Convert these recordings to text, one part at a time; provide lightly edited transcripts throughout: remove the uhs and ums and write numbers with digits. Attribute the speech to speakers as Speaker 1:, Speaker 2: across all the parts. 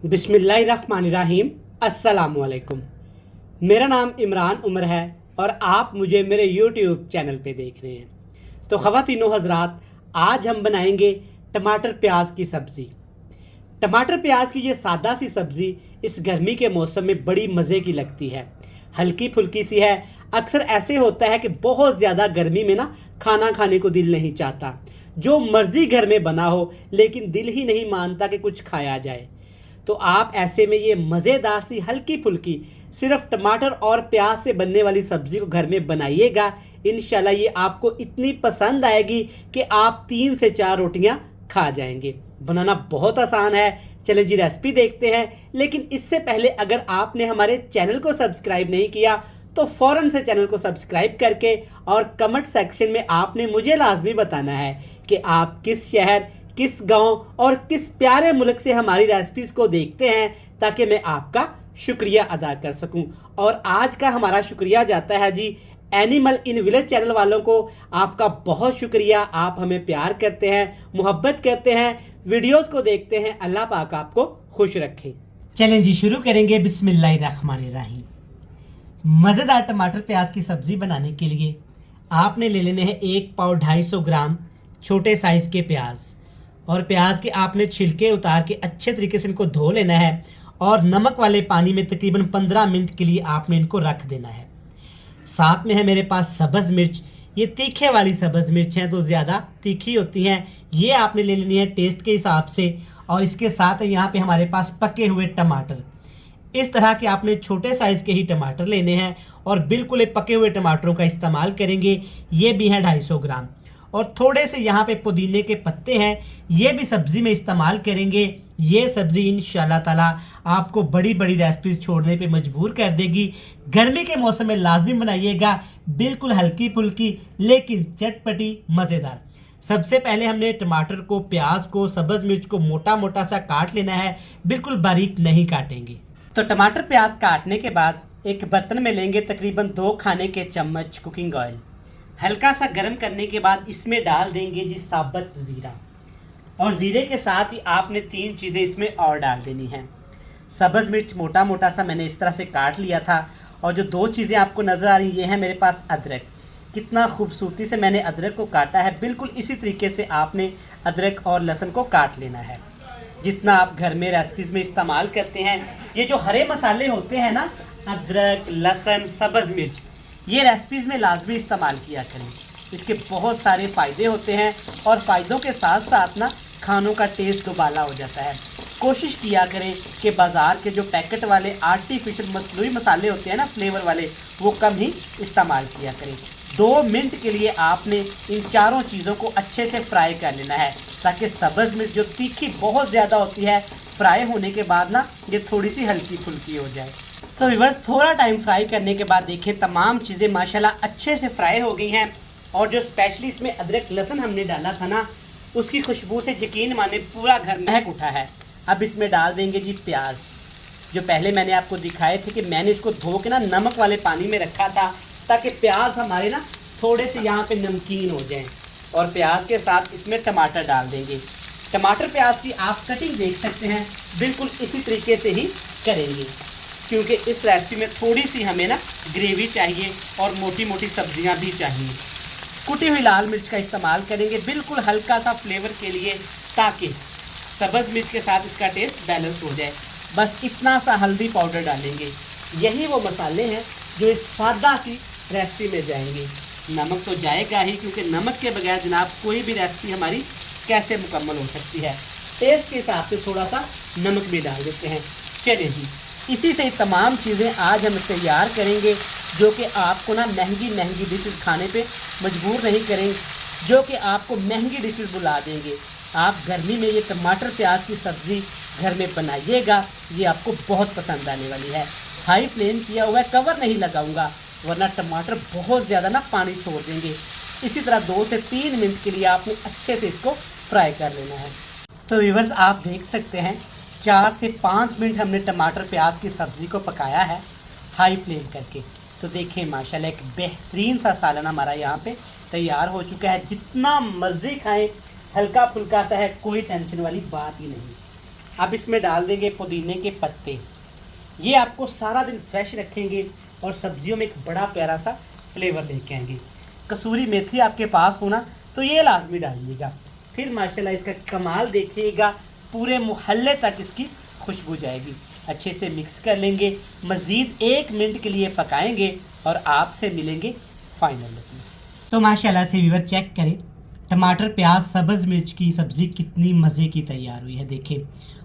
Speaker 1: बिस्मिल्लाहिर्रहमानिर्रहीम। अस्सलामुअलैकुम। मेरा नाम इमरान उमर है और आप मुझे मेरे यूट्यूब चैनल पे देख रहे हैं। तो ख़वातीनो हज़रात, आज हम बनाएंगे टमाटर प्याज की सब्ज़ी। टमाटर प्याज की ये सादा सी सब्ज़ी इस गर्मी के मौसम में बड़ी मज़े की लगती है। हल्की फुल्की सी है। अक्सर ऐसे होता है कि बहुत ज़्यादा गर्मी में ना खाना खाने को दिल नहीं चाहता, जो मर्ज़ी घर में बना हो लेकिन दिल ही नहीं मानता कि कुछ खाया जाए। तो आप ऐसे में ये मज़ेदार सी हल्की फुल्की सिर्फ टमाटर और प्याज से बनने वाली सब्ज़ी को घर में बनाइएगा। इंशाल्लाह ये आपको इतनी पसंद आएगी कि आप 3 से 4 रोटियां खा जाएंगे। बनाना बहुत आसान है। चलिए जी रेसिपी देखते हैं। लेकिन इससे पहले अगर आपने हमारे चैनल को सब्सक्राइब नहीं किया तो फ़ौरन से चैनल को सब्सक्राइब करके और कमेंट सेक्शन में आपने मुझे लाजमी बताना है कि आप किस शहर, किस गांव और किस प्यारे मुल्क से हमारी रेसिपीज़ को देखते हैं, ताकि मैं आपका शुक्रिया अदा कर सकूं। और आज का हमारा शुक्रिया जाता है जी एनिमल इन विलेज चैनल वालों को। आपका बहुत शुक्रिया। आप हमें प्यार करते हैं, मोहब्बत करते हैं, वीडियोस को देखते हैं। अल्लाह पाक आपको खुश रखे। चलें जी शुरू करेंगे। बिस्मिल्लाहिर्रहमानिर्रहीम। मज़ेदार टमाटर प्याज की सब्ज़ी बनाने के लिए आपने ले लेने हैं 1 पाव 250 ग्राम छोटे साइज़ के प्याज। और प्याज के आपने छिलके उतार के अच्छे तरीके से इनको धो लेना है और नमक वाले पानी में तकरीबन 15 मिनट के लिए आपने इनको रख देना है। साथ में है मेरे पास सब्ज़ मिर्च। ये तीखे वाली सब्ज़ मिर्च हैं तो ज़्यादा तीखी होती हैं, ये आपने ले लेनी है टेस्ट के हिसाब से। और इसके साथ यहाँ पे हमारे पास पके हुए टमाटर। इस तरह के आपने छोटे साइज़ के ही टमाटर लेने हैं और बिल्कुल पके हुए टमाटरों का इस्तेमाल करेंगे। ये भी हैं 250 ग्राम। और थोड़े से यहाँ पे पुदीने के पत्ते हैं, ये भी सब्ज़ी में इस्तेमाल करेंगे। ये सब्ज़ी इंशाल्लाह ताला आपको बड़ी बड़ी रेसिपीज़ छोड़ने पे मजबूर कर देगी। गर्मी के मौसम में लाजमी बनाइएगा। बिल्कुल हल्की फुल्की लेकिन चटपटी मज़ेदार। सबसे पहले हमने टमाटर को, प्याज को, सब्ज़ मिर्च को मोटा मोटा सा काट लेना है, बिल्कुल बारीक नहीं काटेंगे। तो टमाटर प्याज काटने के बाद एक बर्तन में लेंगे तकरीबन 2 खाने के चम्मच कुकिंग ऑयल। हल्का सा गर्म करने के बाद इसमें डाल देंगे जी साबुत ज़ीरा। और ज़ीरे के साथ ही आपने 3 चीज़ें इसमें और डाल देनी हैं। सब्ज़ मिर्च मोटा मोटा सा मैंने इस तरह से काट लिया था। और जो 2 चीज़ें आपको नज़र आ रही ये हैं मेरे पास अदरक। कितना खूबसूरती से मैंने अदरक को काटा है। बिल्कुल इसी तरीके से आपने अदरक और लहसुन को काट लेना है, जितना आप घर में रेसिपीज़ में इस्तेमाल करते हैं। ये जो हरे मसाले होते हैं ना, अदरक, लहसुन, सब्ज़ मिर्च, ये रेसिपीज़ में लाजमी इस्तेमाल किया करें। इसके बहुत सारे फ़ायदे होते हैं और फ़ायदों के साथ साथ ना खानों का टेस्ट दुबाला हो जाता है। कोशिश किया करें कि बाज़ार के जो पैकेट वाले आर्टिफिशियल मसनूई मसाले होते हैं ना, फ्लेवर वाले, वो कम ही इस्तेमाल किया करें। 2 मिनट के लिए आपने इन चारों चीज़ों को अच्छे से फ्राई कर लेना है, ताकि सब्ज़ मिर्च जो तीखी बहुत ज़्यादा होती है, फ्राई होने के बाद ना ये थोड़ी सी हल्की फुल्की हो जाए। तो व्यूअर्स, थोड़ा टाइम फ्राई करने के बाद देखिए तमाम चीज़ें माशाल्लाह अच्छे से फ्राई हो गई हैं। और जो स्पेशली इसमें अदरक लहसुन हमने डाला था ना, उसकी खुशबू से यकीन माने पूरा घर महक उठा है। अब इसमें डाल देंगे जी प्याज, जो पहले मैंने आपको दिखाए थे कि मैंने इसको धो के ना नमक वाले पानी में रखा था, ताकि प्याज हमारे ना थोड़े से यहाँ पे नमकीन हो जाएं। और प्याज के साथ इसमें टमाटर डाल देंगे। टमाटर प्याज की आप कटिंग देख सकते हैं, बिल्कुल इसी तरीके से ही करेंगे, क्योंकि इस रेसिपी में थोड़ी सी हमें ना ग्रेवी चाहिए और मोटी मोटी सब्जियां भी चाहिए। कुटी हुई लाल मिर्च का इस्तेमाल करेंगे, बिल्कुल हल्का सा फ्लेवर के लिए, ताकि सब्ज़ मिर्च के साथ इसका टेस्ट बैलेंस हो जाए। बस इतना सा हल्दी पाउडर डालेंगे। यही वो मसाले हैं जो इस सादा सी रेसिपी में जाएंगे। नमक तो जाएगा ही, क्योंकि नमक के बगैर जनाब कोई भी रेसिपी हमारी कैसे मुकम्मल हो सकती है। टेस्ट के हिसाब से थोड़ा सा नमक भी डाल देते हैं। चलिए जी, इसी से तमाम चीज़ें आज हम तैयार करेंगे, जो कि आपको ना महंगी महंगी डिशेज़ खाने पे मजबूर नहीं करेंगे, जो कि आपको महंगी डिशेज़ बुला देंगे। आप गर्मी में ये टमाटर प्याज की सब्ज़ी घर में बनाइएगा, ये आपको बहुत पसंद आने वाली है। हाई फ्लेम किया हुआ है, कवर नहीं लगाऊंगा, वरना टमाटर बहुत ज़्यादा ना पानी छोड़ देंगे। इसी तरह 2 से 3 मिनट के लिए आपने अच्छे से इसको फ्राई कर लेना है। तो व्यूअर्स, आप देख सकते हैं 4 से 5 मिनट हमने टमाटर प्याज की सब्ज़ी को पकाया है हाई फ्लेम करके। तो देखिए माशाल्लाह एक बेहतरीन सा सालन हमारा यहाँ पे तैयार हो चुका है। जितना मर्ज़ी खाएं, हल्का फुल्का सा है, कोई टेंशन वाली बात ही नहीं। अब इसमें डाल देंगे पुदीने के पत्ते। ये आपको सारा दिन फ्रेश रखेंगे और सब्जियों में एक बड़ा प्यारा सा फ्लेवर लेके आएंगे। कसूरी मेथी आपके पास होना तो ये लाजमी डालिएगा। फिर माशाल्लाह इसका कमाल देखिएगा, पूरे मोहल्ले तक इसकी खुशबू जाएगी। अच्छे से मिक्स कर लेंगे, मज़ीद 1 मिनट के लिए पकाएंगे और आपसे मिलेंगे फाइनल लुक में। तो माशाल्लाह से व्यूअर चेक करें, टमाटर प्याज सब्ज़ मिर्च की सब्ज़ी कितनी मज़े की तैयार हुई है देखें।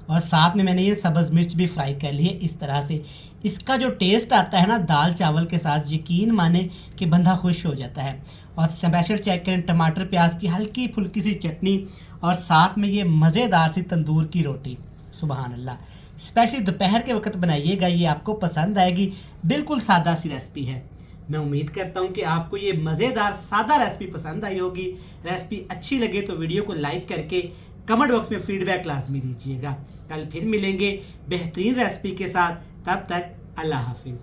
Speaker 1: और साथ में मैंने ये सब्ज़ मिर्च भी फ्राई कर ली है। इस तरह से इसका जो टेस्ट आता है ना दाल चावल के साथ, यकीन माने कि बंदा खुश हो जाता है। और स्पेशल चेक करें, टमाटर प्याज की हल्की फुल्की सी चटनी और साथ में ये मज़ेदार सी तंदूर की रोटी। सुबहान अल्लाह, स्पेशली दोपहर के वक्त बनाइएगा, ये आपको पसंद आएगी। बिल्कुल सादा सी रेसिपी है। मैं उम्मीद करता हूँ कि आपको ये मज़ेदार सादा रेसिपी पसंद आई होगी। रेसिपी अच्छी लगे तो वीडियो को लाइक करके कमेंट बॉक्स में फीडबैक लाजमी दीजिएगा। कल फिर मिलेंगे बेहतरीन रेसिपी के साथ, तब तक अल्लाह हाफिज़।